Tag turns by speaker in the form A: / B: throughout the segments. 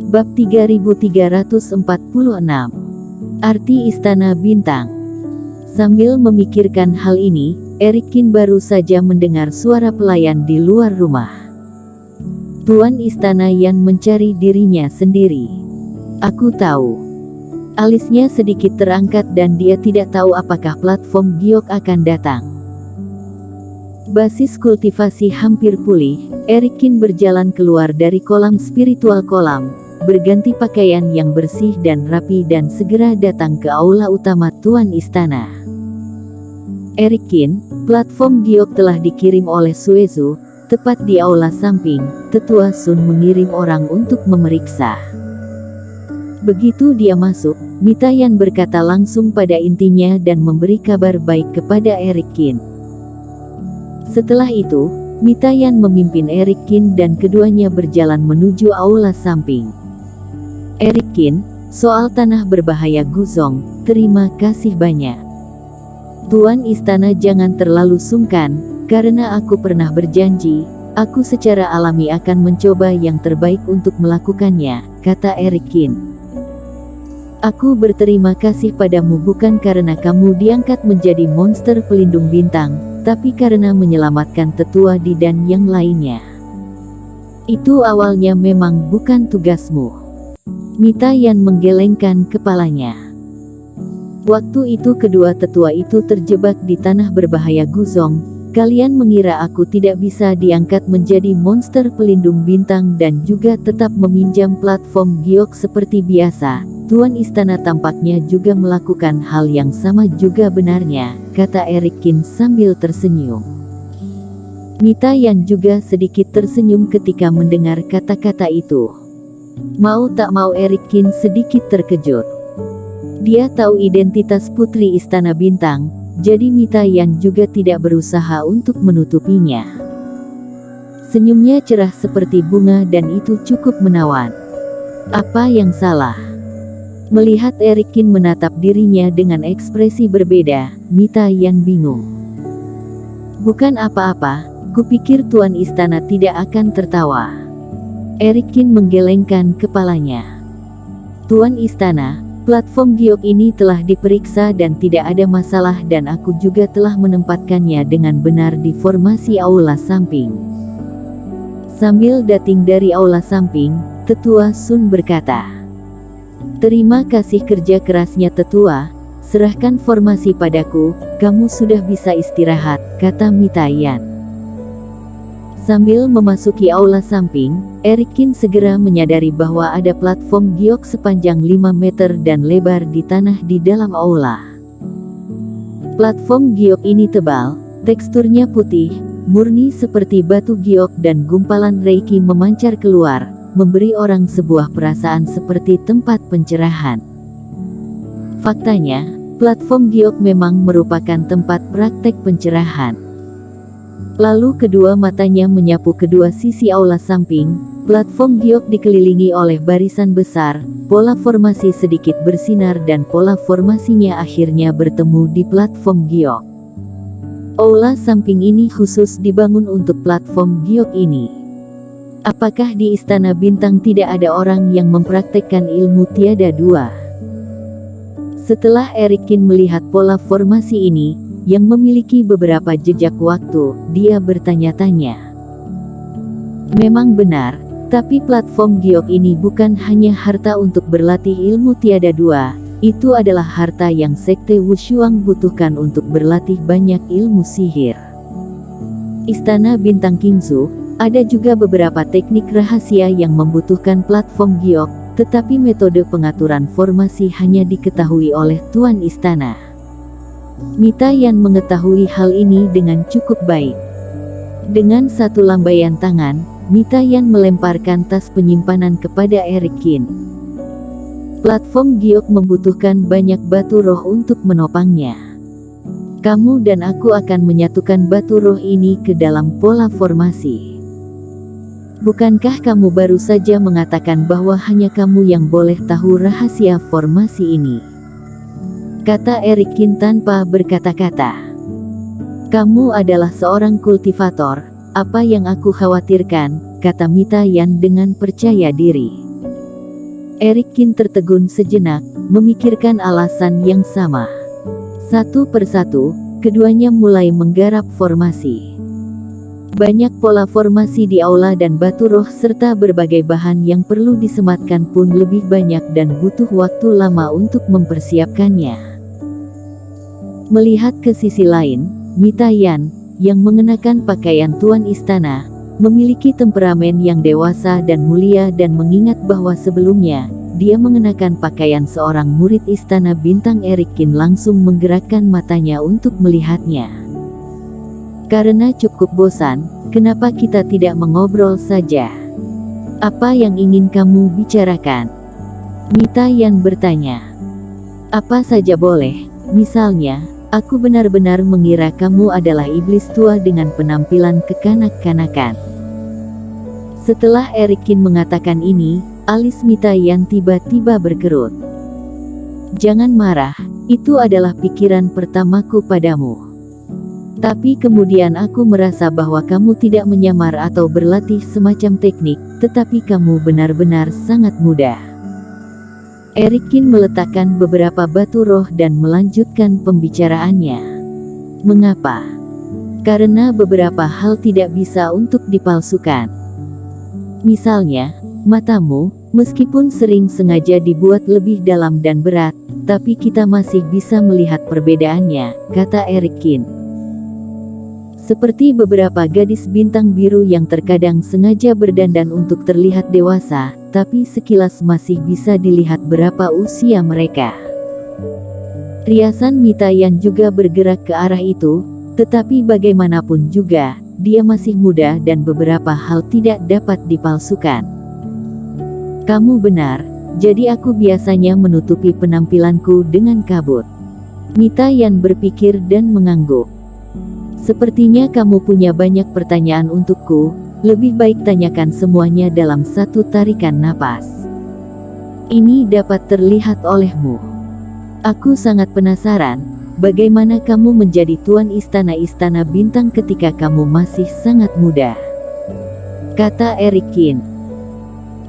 A: Bab 3346. Arti Istana Bintang. Sambil memikirkan hal ini, Erikin baru saja mendengar suara pelayan di luar rumah. Tuan Istana Yan mencari dirinya sendiri. Aku tahu. Alisnya sedikit terangkat dan dia tidak tahu apakah platform giok akan datang. Basis kultivasi hampir pulih, Erikin berjalan keluar dari kolam spiritual kolam, berganti pakaian yang bersih dan rapi dan segera datang ke aula utama Tuan Istana. Erikin, platform giok telah dikirim oleh Suezu, tepat di aula samping. Tetua Sun mengirim orang untuk memeriksa. Begitu dia masuk, Mitayan berkata langsung pada intinya dan memberi kabar baik kepada Erikin. Setelah itu, Mitayan memimpin Erikin dan keduanya berjalan menuju aula samping. Erikin, soal tanah berbahaya Guzong, terima kasih banyak. Tuan Istana jangan terlalu sungkan, karena aku pernah berjanji, aku secara alami akan mencoba yang terbaik untuk melakukannya, kata Erikin. Aku berterima kasih padamu bukan karena kamu diangkat menjadi monster pelindung bintang, tapi karena menyelamatkan tetua Di dan yang lainnya. Itu awalnya memang bukan tugasmu. Mitayan menggelengkan kepalanya. Waktu itu kedua tetua itu terjebak di tanah berbahaya Guzong. Kalian mengira aku tidak bisa diangkat menjadi monster pelindung bintang dan juga tetap meminjam platform giok seperti biasa. Tuan Istana tampaknya juga melakukan hal yang sama juga benarnya, kata Erikin sambil tersenyum. Mitayan juga sedikit tersenyum ketika mendengar kata-kata itu. Mau tak mau Erikin sedikit terkejut. Dia tahu identitas Putri Istana Bintang, jadi Mitayan juga tidak berusaha untuk menutupinya. Senyumnya cerah seperti bunga dan itu cukup menawan. Apa yang salah? Melihat Erikin menatap dirinya dengan ekspresi berbeda, Mitayan bingung. Bukan apa-apa, kupikir Tuan Istana tidak akan tertawa. Erikin menggelengkan kepalanya. Tuan Istana, platform giok ini telah diperiksa dan tidak ada masalah dan aku juga telah menempatkannya dengan benar di formasi aula samping. Sambil dating dari aula samping, Tetua Sun berkata, terima kasih kerja kerasnya tetua, serahkan formasi padaku, kamu sudah bisa istirahat, kata Mitayan. Sambil memasuki aula samping, Erikin segera menyadari bahwa ada platform giok sepanjang 5 meter dan lebar di tanah di dalam aula. Platform giok ini tebal, teksturnya putih, murni seperti batu giok dan gumpalan reiki memancar keluar, memberi orang sebuah perasaan seperti tempat pencerahan. Faktanya, platform giok memang merupakan tempat praktek pencerahan. Lalu kedua matanya menyapu kedua sisi aula samping. Platform giok dikelilingi oleh barisan besar, pola formasi sedikit bersinar dan pola formasinya akhirnya bertemu di platform giok. Aula samping ini khusus dibangun untuk platform giok ini. Apakah di Istana Bintang tidak ada orang yang mempraktekkan ilmu tiada dua? Setelah Erikin melihat pola formasi ini, yang memiliki beberapa jejak waktu, dia bertanya-tanya. Memang benar, tapi platform giok ini bukan hanya harta untuk berlatih ilmu tiada dua, itu adalah harta yang Sekte Wushuang butuhkan untuk berlatih banyak ilmu sihir. Istana Bintang Qingzu, ada juga beberapa teknik rahasia yang membutuhkan platform giok, tetapi metode pengaturan formasi hanya diketahui oleh Tuan Istana. Mitayan mengetahui hal ini dengan cukup baik. Dengan satu lambaian tangan, Mitayan melemparkan tas penyimpanan kepada Erikin. Platform giok membutuhkan banyak batu roh untuk menopangnya. Kamu dan aku akan menyatukan batu roh ini ke dalam pola formasi. Bukankah kamu baru saja mengatakan bahwa hanya kamu yang boleh tahu rahasia formasi ini? Kata Erikin tanpa berkata-kata. Kamu adalah seorang kultivator, apa yang aku khawatirkan, kata Mitayan dengan percaya diri. Eric Kin tertegun sejenak, memikirkan alasan yang sama. Satu persatu, keduanya mulai menggarap formasi. Banyak pola formasi di aula dan batu roh serta berbagai bahan yang perlu disematkan pun lebih banyak dan butuh waktu lama untuk mempersiapkannya. Melihat ke sisi lain, Mita Yan, yang mengenakan pakaian tuan istana, memiliki temperamen yang dewasa dan mulia dan mengingat bahwa sebelumnya, dia mengenakan pakaian seorang murid istana bintang. Eric Kin langsung menggerakkan matanya untuk melihatnya. Karena cukup bosan, kenapa kita tidak mengobrol saja? Apa yang ingin kamu bicarakan? Mita Yan bertanya. Apa saja boleh, misalnya, aku benar-benar mengira kamu adalah iblis tua dengan penampilan kekanak-kanakan. Setelah Eric Kin mengatakan ini, alis Mita Yan tiba-tiba berkerut. Jangan marah, itu adalah pikiran pertamaku padamu. Tapi kemudian aku merasa bahwa kamu tidak menyamar atau berlatih semacam teknik, tetapi kamu benar-benar sangat mudah. Eric Kin meletakkan beberapa batu roh dan melanjutkan pembicaraannya. Mengapa? Karena beberapa hal tidak bisa untuk dipalsukan. Misalnya, matamu, meskipun sering sengaja dibuat lebih dalam dan berat, tapi kita masih bisa melihat perbedaannya, kata Eric Kin. Seperti beberapa gadis bintang biru yang terkadang sengaja berdandan untuk terlihat dewasa, tapi sekilas masih bisa dilihat berapa usia mereka. Riasan Mita Yan juga bergerak ke arah itu, tetapi bagaimanapun juga, dia masih muda dan beberapa hal tidak dapat dipalsukan. Kamu benar, jadi aku biasanya menutupi penampilanku dengan kabut. Mita Yan berpikir dan mengangguk. Sepertinya kamu punya banyak pertanyaan untukku, lebih baik tanyakan semuanya dalam satu tarikan napas. Ini dapat terlihat olehmu. Aku sangat penasaran, bagaimana kamu menjadi tuan istana-istana bintang ketika kamu masih sangat muda, kata Eric Kin.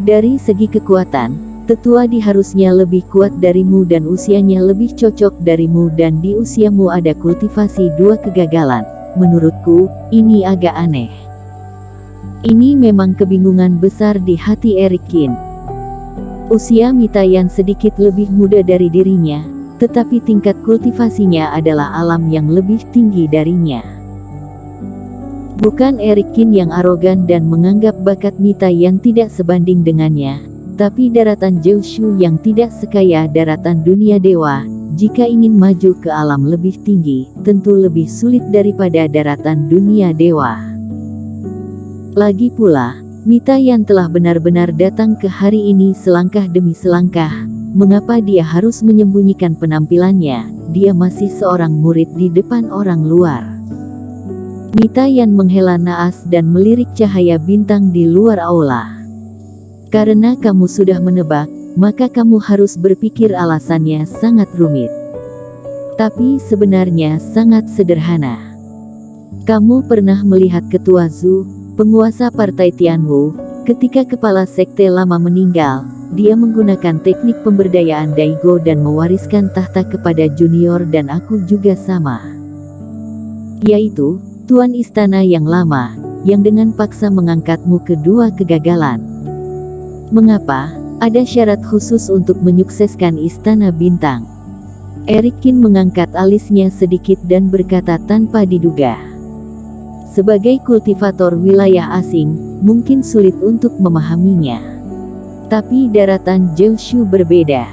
A: Dari segi kekuatan, tetua harusnya lebih kuat darimu dan usianya lebih cocok darimu dan di usiamu ada kultivasi 2 kegagalan. Menurutku, ini agak aneh. Ini memang kebingungan besar di hati Eric Kin. Usia Mita Yan sedikit lebih muda dari dirinya, tetapi tingkat kultivasinya adalah alam yang lebih tinggi darinya. Bukan Eric Kin yang arogan dan menganggap bakat Mita Yan tidak sebanding dengannya, tapi daratan Jiushu yang tidak sekaya daratan dunia dewa. Jika ingin maju ke alam lebih tinggi, tentu lebih sulit daripada daratan dunia dewa. Lagi pula, Mita Yan telah benar-benar datang ke hari ini selangkah demi selangkah. Mengapa dia harus menyembunyikan penampilannya? Dia masih seorang murid di depan orang luar. Mita Yan menghela naas dan melirik cahaya bintang di luar aula. Karena kamu sudah menebak, maka kamu harus berpikir alasannya sangat rumit. Tapi sebenarnya sangat sederhana. Kamu pernah melihat Ketua Zhu, penguasa partai Tianwu, ketika kepala sekte lama meninggal, dia menggunakan teknik pemberdayaan Daigo dan mewariskan tahta kepada junior dan aku juga sama. Yaitu, tuan istana yang lama, yang dengan paksa mengangkatmu ke 2 kegagalan. Mengapa? Ada syarat khusus untuk menyukseskan istana bintang. Eric Kin mengangkat alisnya sedikit dan berkata tanpa diduga. Sebagai kultivator wilayah asing, mungkin sulit untuk memahaminya. Tapi daratan Jiushu berbeda.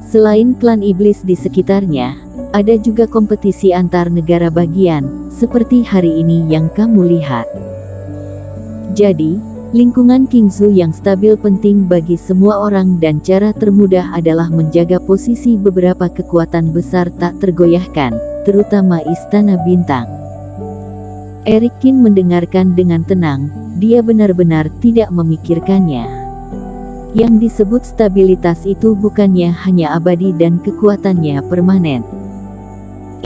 A: Selain klan iblis di sekitarnya, ada juga kompetisi antar negara bagian, seperti hari ini yang kamu lihat. Jadi, lingkungan Qingzu yang stabil penting bagi semua orang dan cara termudah adalah menjaga posisi beberapa kekuatan besar tak tergoyahkan, terutama Istana Bintang. Eric Kin mendengarkan dengan tenang, dia benar-benar tidak memikirkannya. Yang disebut stabilitas itu bukannya hanya abadi dan kekuatannya permanen.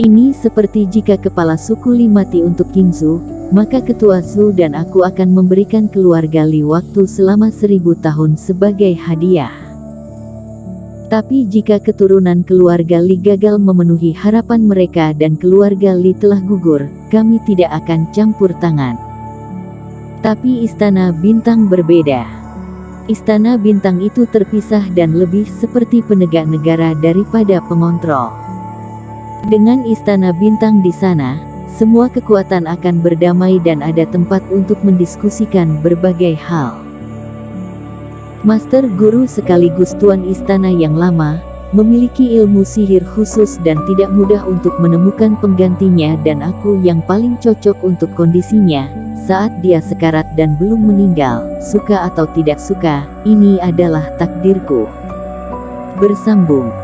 A: Ini seperti jika kepala suku Li mati untuk Qingzu, maka Ketua Zhu dan aku akan memberikan keluarga Li waktu selama 1000 tahun sebagai hadiah. Tapi jika keturunan keluarga Li gagal memenuhi harapan mereka dan keluarga Li telah gugur, kami tidak akan campur tangan. Tapi Istana Bintang berbeda. Istana Bintang itu terpisah dan lebih seperti penegak negara daripada pengontrol. Dengan Istana Bintang di sana, semua kekuatan akan berdamai dan ada tempat untuk mendiskusikan berbagai hal. Master Guru sekaligus Tuan Istana yang lama, memiliki ilmu sihir khusus dan tidak mudah untuk menemukan penggantinya, dan aku yang paling cocok untuk kondisinya, saat dia sekarat dan belum meninggal. Suka atau tidak suka, ini adalah takdirku. Bersambung.